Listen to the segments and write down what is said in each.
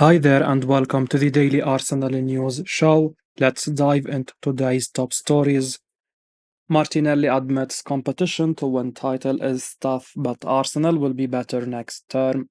Hi there, and welcome to the Daily Arsenal News Show. Let's dive into today's top stories. Martinelli admits competition to win title is tough, but Arsenal will be better next term.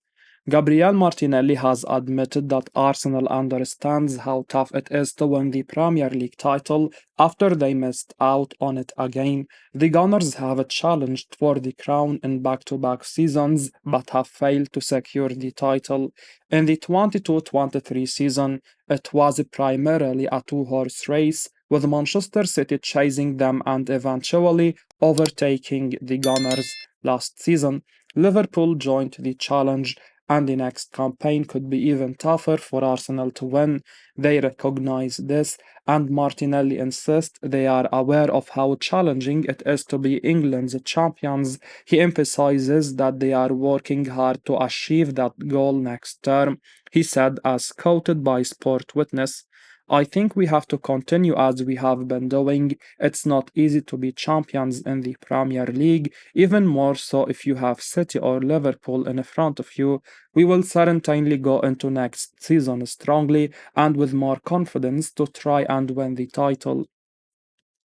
Gabriel Martinelli has admitted that Arsenal understands how tough it is to win the Premier League title after they missed out on it again. The Gunners have challenged for the crown in back-to-back seasons but have failed to secure the title. In the 22-23 season, it was primarily a two-horse race, with Manchester City chasing them and eventually overtaking the Gunners last season. Liverpool joined the challenge, and the next campaign could be even tougher for Arsenal to win. They recognize this, and Martinelli insists they are aware of how challenging it is to be England's champions. He emphasizes that they are working hard to achieve that goal next term. He said, as quoted by Sport Witness, I think we have to continue as we have been doing. It's not easy to be champions in the Premier League, even more so if you have City or Liverpool in front of you. We will certainly go into next season strongly and with more confidence to try and win the title.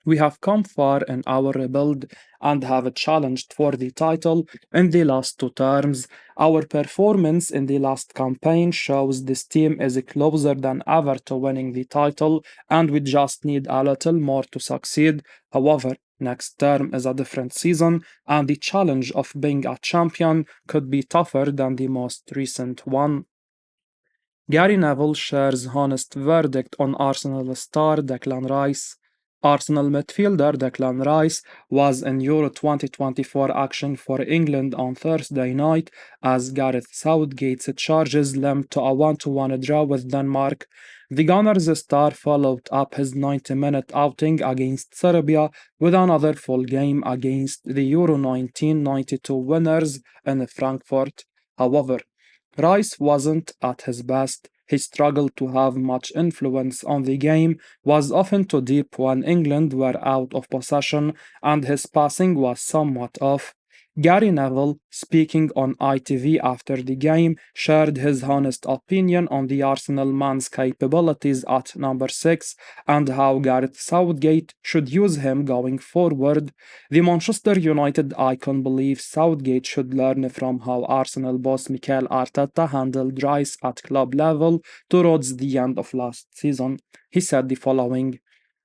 We have come far in our rebuild and have challenged for the title in the last two terms. Our performance in the last campaign shows this team is closer than ever to winning the title, and we just need a little more to succeed. However, next term is a different season, and the challenge of being a champion could be tougher than the most recent one. Gary Neville shares honest verdict on Arsenal star Declan Rice. Arsenal midfielder Declan Rice was in Euro 2024 action for England on Thursday night as Gareth Southgate's charges limped to a 1-1 draw with Denmark. The Gunners star followed up his 90-minute outing against Serbia with another full game against the Euro 1992 winners in Frankfurt. However, Rice wasn't at his best. He struggled to have much influence on the game, was often too deep when England were out of possession, and his passing was somewhat off. Gary Neville, speaking on ITV after the game, shared his honest opinion on the Arsenal man's capabilities at number 6 and how Gareth Southgate should use him going forward. The Manchester United icon believes Southgate should learn from how Arsenal boss Mikel Arteta handled Rice at club level towards the end of last season. He said the following.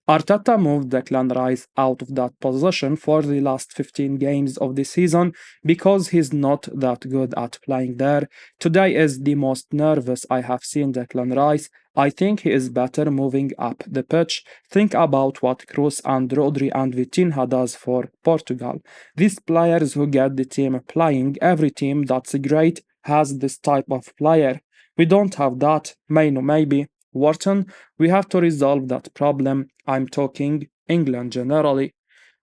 Arteta moved Declan Rice out of that position for the last 15 games of the season because he's not that good at playing there. Today is the most nervous I have seen Declan Rice. I think he is better moving up the pitch. Think about what Kroos and Rodri and Vitinha does for Portugal. These players who get the team playing, every team that's great has this type of player. We don't have that. Maybe. Wharton, we have to resolve that problem. I'm talking England generally.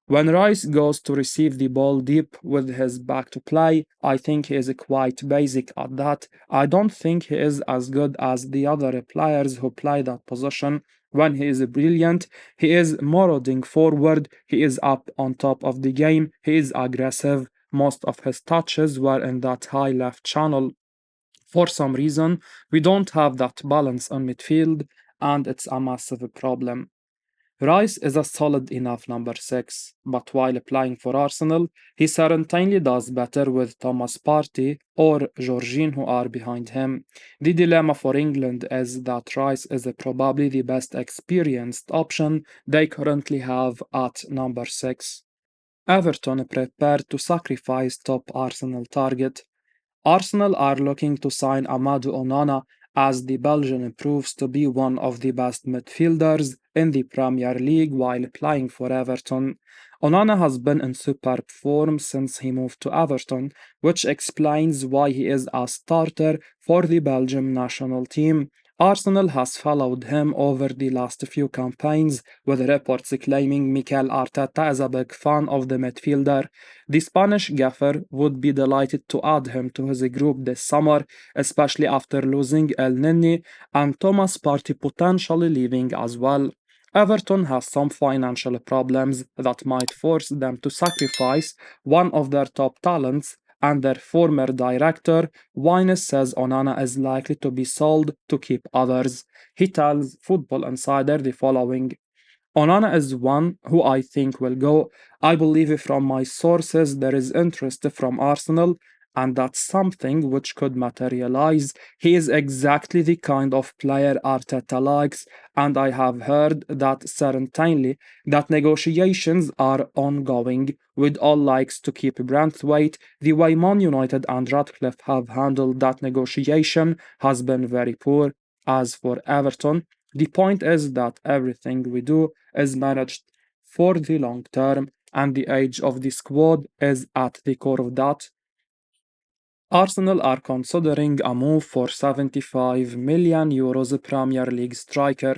When Rice goes to receive the ball deep with his back to play, I think he is quite basic at that. I don't think he is as good as the other players who play that position. When he is brilliant, he is marauding forward, he is up on top of the game, he is aggressive. Most of his touches were in that high left channel. For some reason, we don't have that balance on midfield, and it's a massive problem. Rice is a solid enough number 6, but while playing for Arsenal, he certainly does better with Thomas Partey or Jorginho who are behind him. The dilemma for England is that Rice is probably the best experienced option they currently have at number 6. Everton prepared to sacrifice top Arsenal target. Arsenal are looking to sign Amadou Onana as the Belgian proves to be one of the best midfielders in the Premier League while playing for Everton. Onana has been in superb form since he moved to Everton, which explains why he is a starter for the Belgium national team. Arsenal has followed him over the last few campaigns, with reports claiming Mikel Arteta is a big fan of the midfielder. The Spanish gaffer would be delighted to add him to his group this summer, especially after losing El Nini and Thomas Partey potentially leaving as well. Everton has some financial problems that might force them to sacrifice one of their top talents, and their former director, Wines, says Onana is likely to be sold to keep others. He tells Football Insider the following: Onana is one who I think will go. I believe from my sources there is interest from Arsenal, and that's something which could materialize. He is exactly the kind of player Arteta likes, and I have heard that certainly that negotiations are ongoing. With all likes to keep Brandthwaite, the way Man United and Radcliffe have handled that negotiation has been very poor. As for Everton, the point is that everything we do is managed for the long term, and the age of the squad is at the core of that. Arsenal are considering a move for 75 million euros Premier League striker.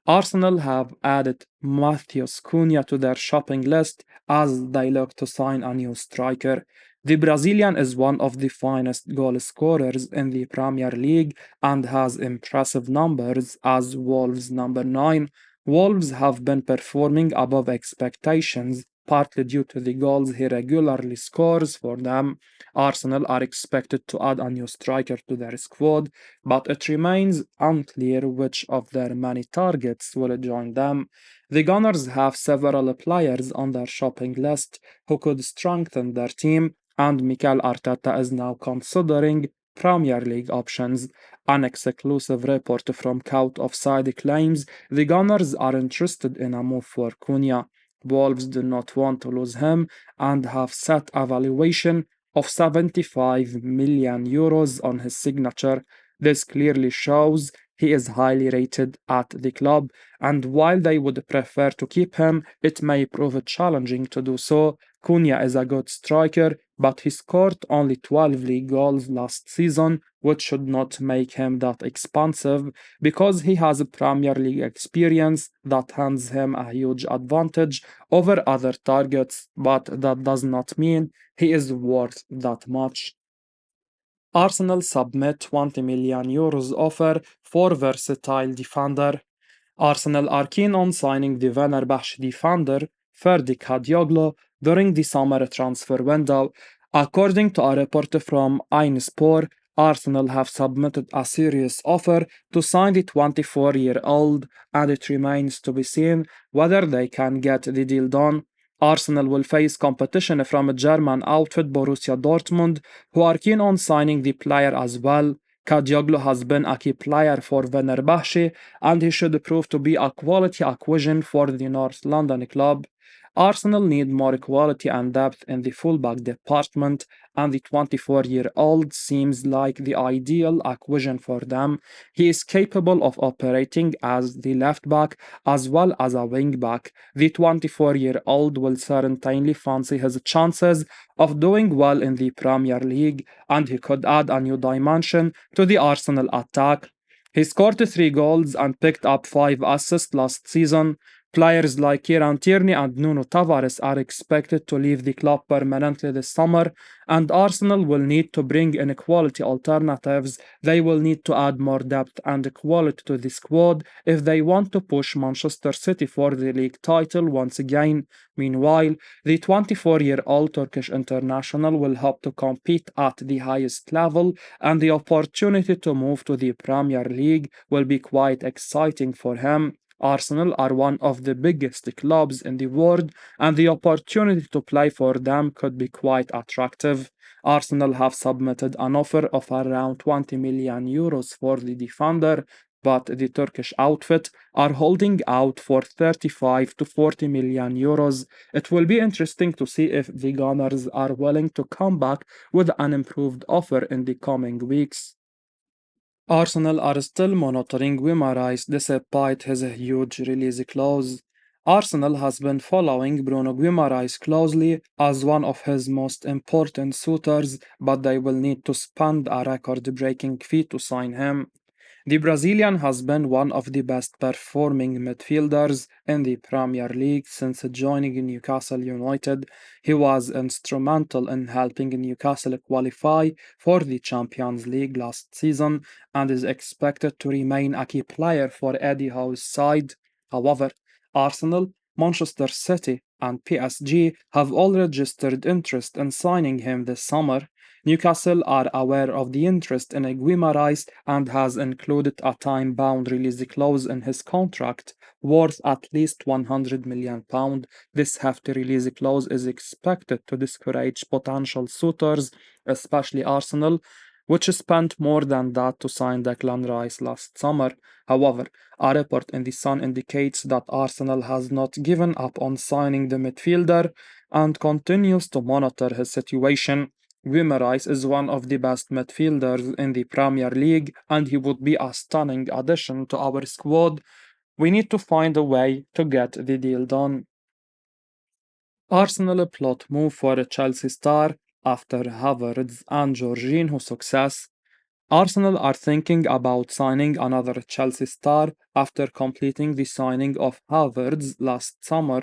Arsenal have added Matheus Cunha to their shopping list as they look to sign a new striker. The Brazilian is one of the finest goal scorers in the Premier League and has impressive numbers as Wolves' number 9. Wolves have been performing above expectations, partly due to the goals he regularly scores for them. Arsenal are expected to add a new striker to their squad, but it remains unclear which of their many targets will join them. The Gunners have several players on their shopping list who could strengthen their team, and Mikel Arteta is now considering Premier League options. An exclusive report from Cout Offside claims the Gunners are interested in a move for Cunha. Wolves do not want to lose him and have set a valuation of 75 million euros on his signature. This clearly shows he is highly rated at the club, and while they would prefer to keep him, it may prove challenging to do so. Cunha is a good striker, but he scored only 12 league goals last season, which should not make him that expensive because he has a Premier League experience that hands him a huge advantage over other targets, but that does not mean he is worth that much. Arsenal submit 20 million euros offer for versatile defender. Arsenal are keen on signing the Fenerbahce defender Ferdi Kadioglu during the summer transfer window. According to a report from Sport, Arsenal have submitted a serious offer to sign the 24-year-old, and it remains to be seen whether they can get the deal done. Arsenal will face competition from German outfit Borussia Dortmund, who are keen on signing the player as well. Kadioglu has been a key player for Fenerbahce, and he should prove to be a quality acquisition for the North London club. Arsenal need more quality and depth in the fullback department, and the 24-year-old seems like the ideal acquisition for them. He is capable of operating as the left back as well as a wing back. The 24-year-old will certainly fancy his chances of doing well in the Premier League, and he could add a new dimension to the Arsenal attack. He scored 3 goals and picked up 5 assists last season. Players like Kieran Tierney and Nuno Tavares are expected to leave the club permanently this summer, and Arsenal will need to bring in quality alternatives. They will need to add more depth and quality to the squad if they want to push Manchester City for the league title once again. Meanwhile, the 24-year-old Turkish international will hope to compete at the highest level, and the opportunity to move to the Premier League will be quite exciting for him. Arsenal are one of the biggest clubs in the world, and the opportunity to play for them could be quite attractive. Arsenal have submitted an offer of around 20 million euros for the defender, but the Turkish outfit are holding out for 35 to 40 million euros. It will be interesting to see if the Gunners are willing to come back with an improved offer in the coming weeks. Arsenal are still monitoring Guimaraes despite his huge release clause. Arsenal has been following Bruno Guimaraes closely as one of his most important suitors, but they will need to spend a record-breaking fee to sign him. The Brazilian has been one of the best performing midfielders in the Premier League since joining Newcastle United. He was instrumental in helping Newcastle qualify for the Champions League last season and is expected to remain a key player for Eddie Howe's side. However, Arsenal, Manchester City, and PSG have all registered interest in signing him this summer. Newcastle are aware of the interest in Gabriel Rice and has included a time-bound release clause in his contract worth at least £100 million. This hefty release clause is expected to discourage potential suitors, especially Arsenal, which spent more than that to sign Declan Rice last summer. However, a report in The Sun indicates that Arsenal has not given up on signing the midfielder and continues to monitor his situation. Rice is one of the best midfielders in the Premier League, and he would be a stunning addition to our squad. We need to find a way to get the deal done. Arsenal plot move for a Chelsea star after Havertz and Jorginho success. Arsenal are thinking about signing another Chelsea star after completing the signing of Havertz last summer.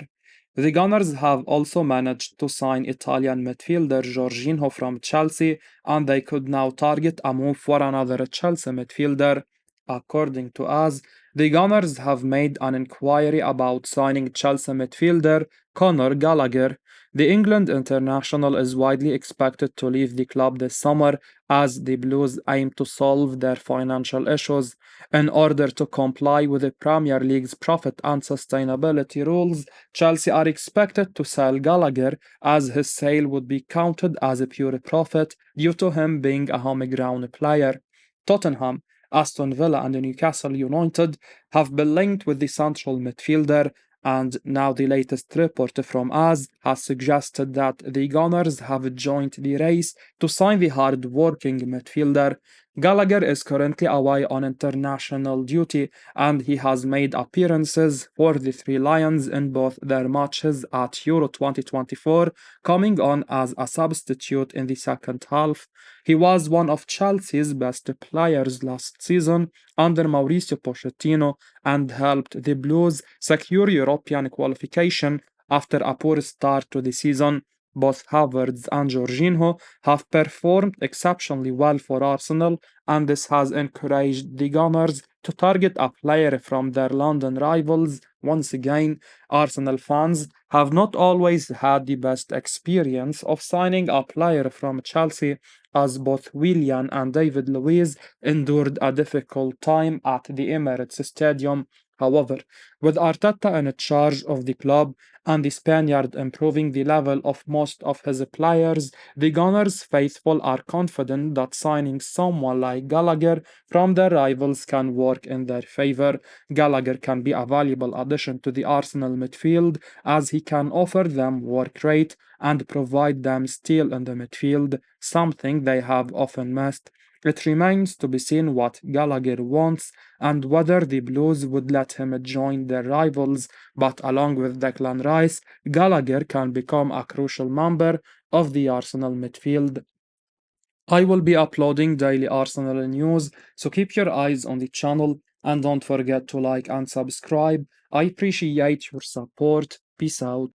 The Gunners have also managed to sign Italian midfielder Jorginho from Chelsea, and they could now target a move for another Chelsea midfielder. According to us, the Gunners have made an inquiry about signing Chelsea midfielder Conor Gallagher. The England international is widely expected to leave the club this summer as the Blues aim to solve their financial issues. In order to comply with the Premier League's profit and sustainability rules, Chelsea are expected to sell Gallagher, as his sale would be counted as a pure profit due to him being a home ground player. Tottenham, Aston Villa, and Newcastle United have been linked with the central midfielder, and now the latest report from us has suggested that the Gunners have joined the race to sign the hard-working midfielder. Gallagher is currently away on international duty, and he has made appearances for the Three Lions in both their matches at Euro 2024, coming on as a substitute in the second half. He was one of Chelsea's best players last season under Mauricio Pochettino and helped the Blues secure European qualification after a poor start to the season. Both Havertz and Jorginho have performed exceptionally well for Arsenal, and this has encouraged the Gunners to target a player from their London rivals. Once again, Arsenal fans have not always had the best experience of signing a player from Chelsea, as both Willian and David Luiz endured a difficult time at the Emirates Stadium. However, with Arteta in charge of the club and the Spaniard improving the level of most of his players, the Gunners faithful are confident that signing someone like Gallagher from their rivals can work in their favour. Gallagher can be a valuable addition to the Arsenal midfield, as he can offer them work rate and provide them steel in the midfield, something they have often missed. It remains to be seen what Gallagher wants and whether the Blues would let him join their rivals, but along with Declan Rice, Gallagher can become a crucial member of the Arsenal midfield. I will be uploading daily Arsenal news, so keep your eyes on the channel and don't forget to like and subscribe. I appreciate your support. Peace out.